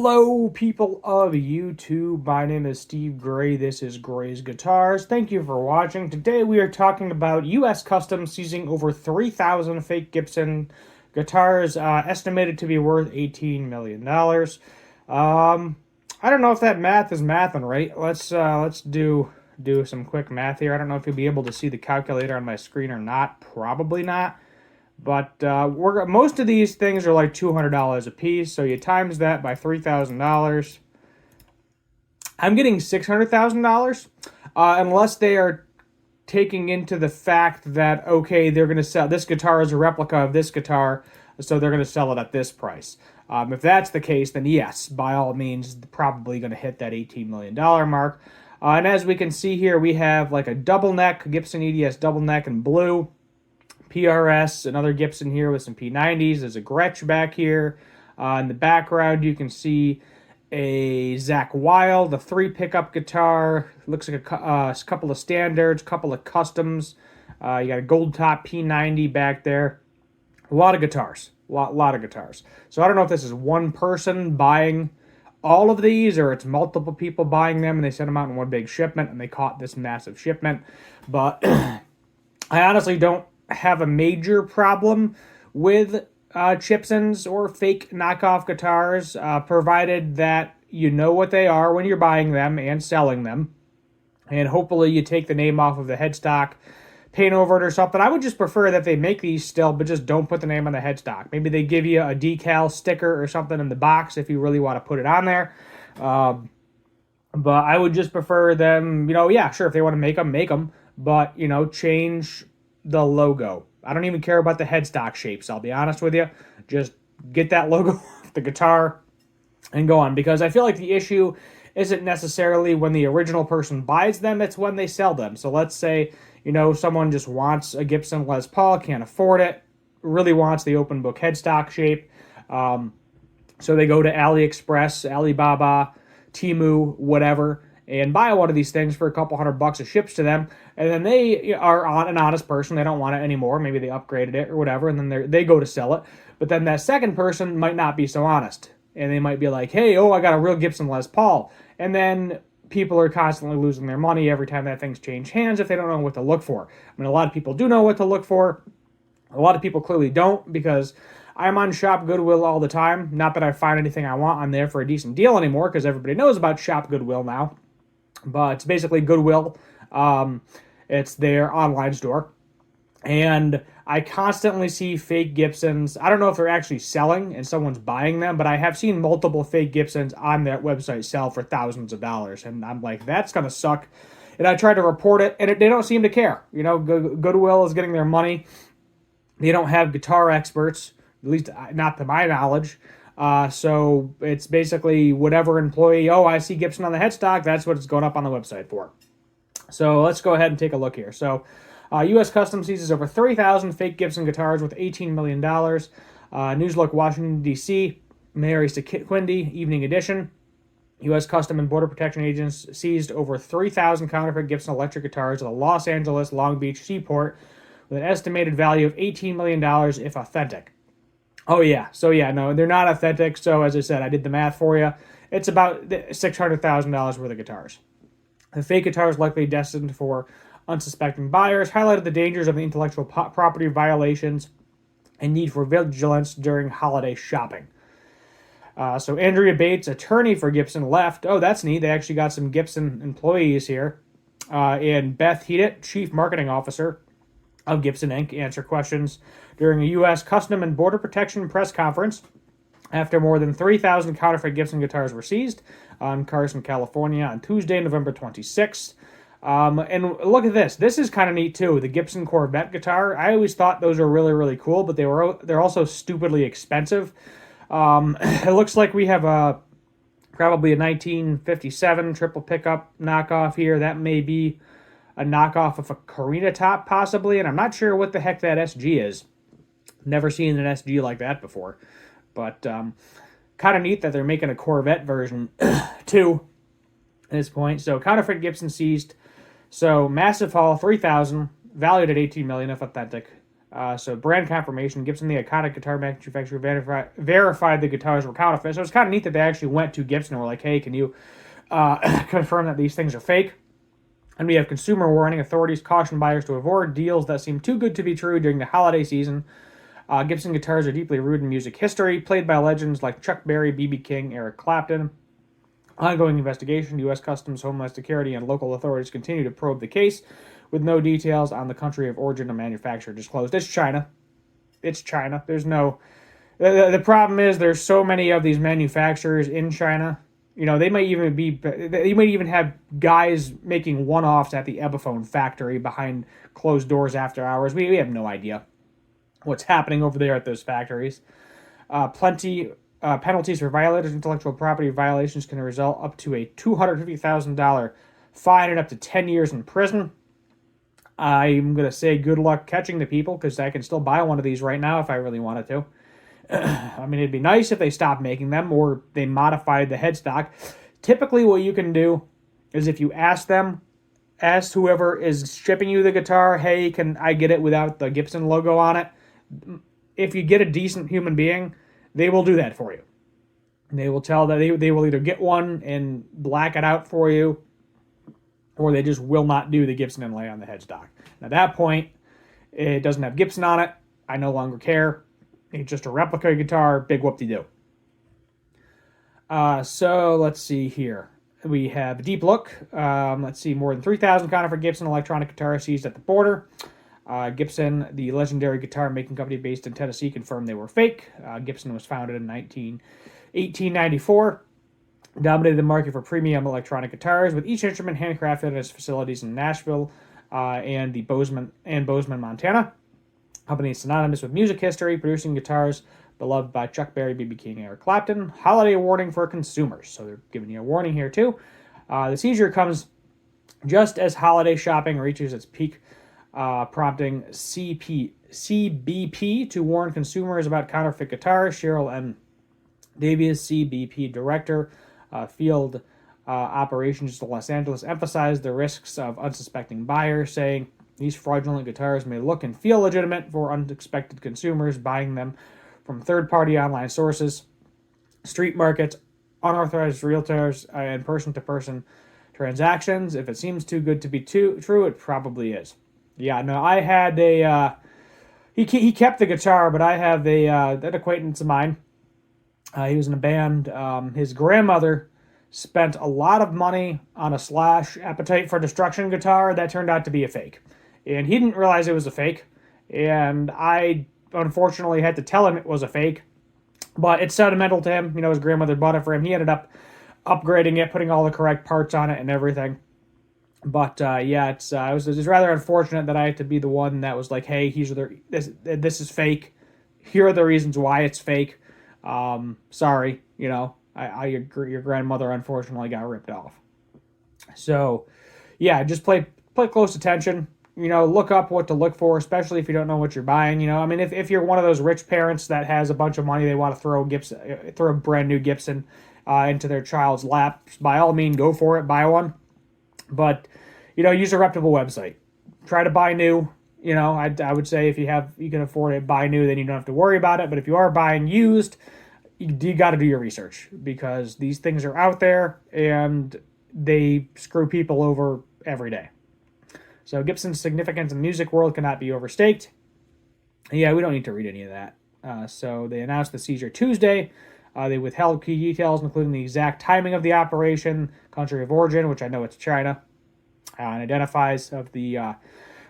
Hello, people of YouTube. My name is Steve Gray. This is Gray's Guitars. Thank you for watching. Today we are talking about U.S. Customs seizing over 3,000 fake Gibson guitars, estimated to be worth $18 million. I don't know if that math is mathing right. Let's do some quick math here. I don't know if you'll be able to see the calculator on my screen or not. Probably not. But most of these things are like $200 a piece, so you times that by $3,000. I'm getting $600,000, unless they are taking into the fact that, okay, they're going to sell this guitar as a replica of this guitar, so they're going to sell it at this price. If that's the case, then yes, by all means, probably going to hit that $18 million mark. And as we can see here, we have like a double neck, Gibson EDS double neck in blue. PRS, another Gibson here with some P90s. There's a Gretsch back here. In the background, you can see a Zach Wild, a 3 pickup guitar. Looks like a couple of standards, couple of customs. You got a gold top P90 back there. A lot of guitars. Lot of guitars. So I don't know if this is one person buying all of these or it's multiple people buying them and they sent them out in one big shipment and they caught this massive shipment. But I honestly don't have a major problem with Chibsons or fake knockoff guitars, provided that you know what they are when you're buying them and selling them. And hopefully you take the name off of the headstock, paint over it or something. I would just prefer that they make these still, but just don't put the name on the headstock. Maybe they give you a decal sticker or something in the box if you really want to put it on there. But I would just prefer them, yeah, sure, if they want to make them, but, change the logo. I don't even care about the headstock shapes, I'll be honest with you. Just get that logo off the guitar and go on, because I feel like the issue isn't necessarily when the original person buys them, it's when they sell them. So let's say, someone just wants a Gibson Les Paul, can't afford it, really wants the open book headstock shape. So they go to AliExpress, Alibaba, Temu, whatever, and buy one of these things for a couple $100 it ships to them, and then they are an honest person, they don't want it anymore, maybe they upgraded it or whatever, and then they go to sell it, but then that second person might not be so honest, and they might be like, hey, I got a real Gibson Les Paul, and then people are constantly losing their money every time that thing's change hands if they don't know what to look for. I mean, a lot of people do know what to look for, a lot of people clearly don't, because I'm on Shop Goodwill all the time. Not that I find anything I want on there for a decent deal anymore, because everybody knows about Shop Goodwill now. But it's basically Goodwill. It's their online store. And I constantly see fake Gibsons. I don't know if they're actually selling and someone's buying them, but I have seen multiple fake Gibsons on that website sell for thousands of dollars. And I'm like, that's going to suck. And I try to report it, and they don't seem to care. Goodwill is getting their money. They don't have guitar experts, at least not to my knowledge. So it's basically whatever employee, I see Gibson on the headstock, that's what it's going up on the website for. So let's go ahead and take a look here. So U.S. Customs seizes over 3,000 fake Gibson guitars with $18 million. Newslook, Washington, D.C., Mary Sequindi, Evening Edition. U.S. Customs and Border Protection agents seized over 3,000 counterfeit Gibson electric guitars at the Los Angeles Long Beach seaport with an estimated value of $18 million if authentic. Oh, yeah. So, yeah, no, they're not authentic. So, as I said, I did the math for you. It's about $600,000 worth of guitars. The fake guitars, likely destined for unsuspecting buyers, highlighted the dangers of the intellectual property violations and need for vigilance during holiday shopping. So, Andrea Bates, attorney for Gibson, left. Oh, that's neat. They actually got some Gibson employees here. And Beth Heatit, chief marketing officer of Gibson Inc., answer questions during a U.S. Custom and Border Protection press conference after more than 3,000 counterfeit Gibson guitars were seized in Carson, California on Tuesday, November 26th. And look at this. This is kind of neat, too. The Gibson Corvette guitar. I always thought those were really, really cool, but they're also stupidly expensive. It looks like we have probably a 1957 triple pickup knockoff here. That may be a knockoff of a Carina top, possibly, and I'm not sure what the heck that SG is. Never seen an SG like that before, but kind of neat that they're making a Corvette version, too, at this point. So, counterfeit Gibson seized. So, massive haul, 3,000, valued at $18 million if authentic. So brand confirmation. Gibson, the iconic guitar manufacturer, verified the guitars were counterfeit. So it's kind of neat that they actually went to Gibson and were like, hey, can you confirm that these things are fake? And we have consumer warning. Authorities caution buyers to avoid deals that seem too good to be true during the holiday season. Gibson guitars are deeply rooted in music history, played by legends like Chuck Berry, B.B. King, Eric Clapton. Ongoing investigation, U.S. Customs, Homeland Security, and local authorities continue to probe the case, with no details on the country of origin or manufacturer disclosed. It's China. It's China. There's no... The problem is there's so many of these manufacturers in China. You know, they might even have guys making one-offs at the Epiphone factory behind closed doors after hours. We have no idea what's happening over there at those factories. Penalties for violators of intellectual property violations can result up to a $250,000 fine and up to 10 years in prison. I'm going to say good luck catching the people, because I can still buy one of these right now if I really wanted to. I mean, it'd be nice if they stopped making them or they modified the headstock. Typically, what you can do is if you ask whoever is shipping you the guitar, hey, can I get it without the Gibson logo on it? If you get a decent human being, they will do that for you. They will tell that they will either get one and black it out for you, or they just will not do the Gibson inlay on the headstock. And at that point, it doesn't have Gibson on it. I no longer care. It's just a replica guitar. Big whoop-de-doo. So let's see here. We have a deep look. Let's see, more than 3,000 counterfeit Gibson electronic guitars seized at the border. Gibson, the legendary guitar making company based in Tennessee, confirmed they were fake. Gibson was founded in 1894. Dominated the market for premium electronic guitars, with each instrument handcrafted at its facilities in Nashville and Bozeman, Montana. Company is synonymous with music history, producing guitars beloved by Chuck Berry, B.B. King, and Eric Clapton. Holiday warning for consumers. So they're giving you a warning here too. The seizure comes just as holiday shopping reaches its peak, prompting CBP to warn consumers about counterfeit guitars. Cheryl M. Davies, CBP Director, Field Operations to Los Angeles, emphasized the risks of unsuspecting buyers, saying these fraudulent guitars may look and feel legitimate for unexpected consumers buying them from third-party online sources, street markets, unauthorized realtors, and person-to-person transactions. If it seems too good to be true, it probably is. Yeah, no, I had a... He kept the guitar, but I have an acquaintance of mine. He was in a band. His grandmother spent a lot of money on a Slash Appetite for Destruction guitar that turned out to be a fake. And he didn't realize it was a fake. And I, unfortunately, had to tell him it was a fake. But it's sentimental to him. You know, his grandmother bought it for him. He ended up upgrading it, putting all the correct parts on it and everything. But, yeah, it was rather unfortunate that I had to be the one that was like, hey, this is fake. Here are the reasons why it's fake. Sorry, you know, your grandmother unfortunately got ripped off. So, yeah, just play close attention. You know, look up what to look for, especially if you don't know what you're buying. You know, I mean, if you're one of those rich parents that has a bunch of money, they want to throw a brand new Gibson into their child's lap, by all means, go for it, buy one. But, you know, use a reputable website. Try to buy new. You know, I would say if you can afford it, buy new, then you don't have to worry about it. But if you are buying used, you got to do your research, because these things are out there and they screw people over every day. So Gibson's significance in the music world cannot be overstated. Yeah, we don't need to read any of that. So they announced the seizure Tuesday. They withheld key details, including the exact timing of the operation, country of origin, which I know it's China, and identifies of the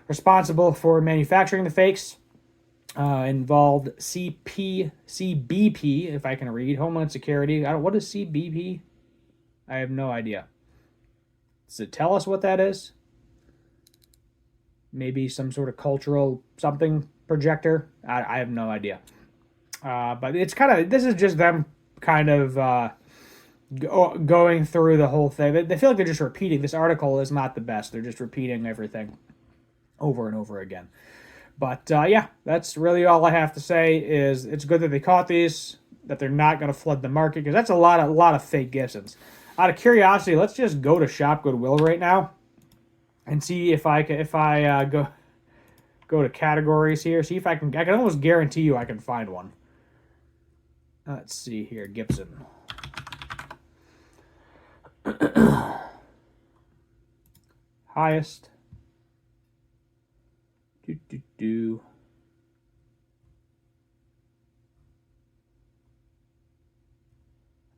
responsible for manufacturing the fakes. Involved CBP, if I can read, Homeland Security. What is CBP? I have no idea. Does it tell us what that is? Maybe some sort of cultural something projector. I have no idea. But it's this is just them kind of going through the whole thing. They feel like they're just repeating. This article is not the best. They're just repeating everything over and over again. But yeah, that's really all I have to say. Is it's good that they caught these, that they're not going to flood the market, because that's a lot of fake Gibsons. Out of curiosity, let's just go to Shop Goodwill right now and see if I go go to categories here. See if I can almost guarantee you I can find one. Let's see here, Gibson. Highest.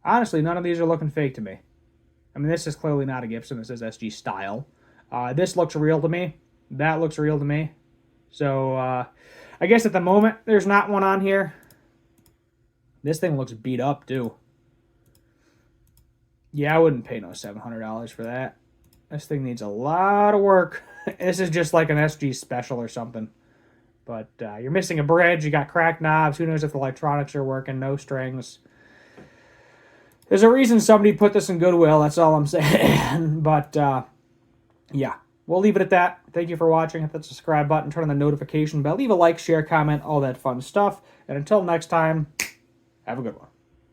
Honestly, none of these are looking fake to me. I mean, this is clearly not a Gibson. This is SG style. This looks real to me. That looks real to me. So, I guess at the moment, there's not one on here. This thing looks beat up, too. Yeah, I wouldn't pay no $700 for that. This thing needs a lot of work. This is just like an SG special or something. But you're missing a bridge. You got cracked knobs. Who knows if the electronics are working. No strings. There's a reason somebody put this in Goodwill. That's all I'm saying. But, yeah. We'll leave it at that. Thank you for watching. Hit that subscribe button. Turn on the notification bell. Leave a like, share, comment, all that fun stuff. And until next time, have a good one.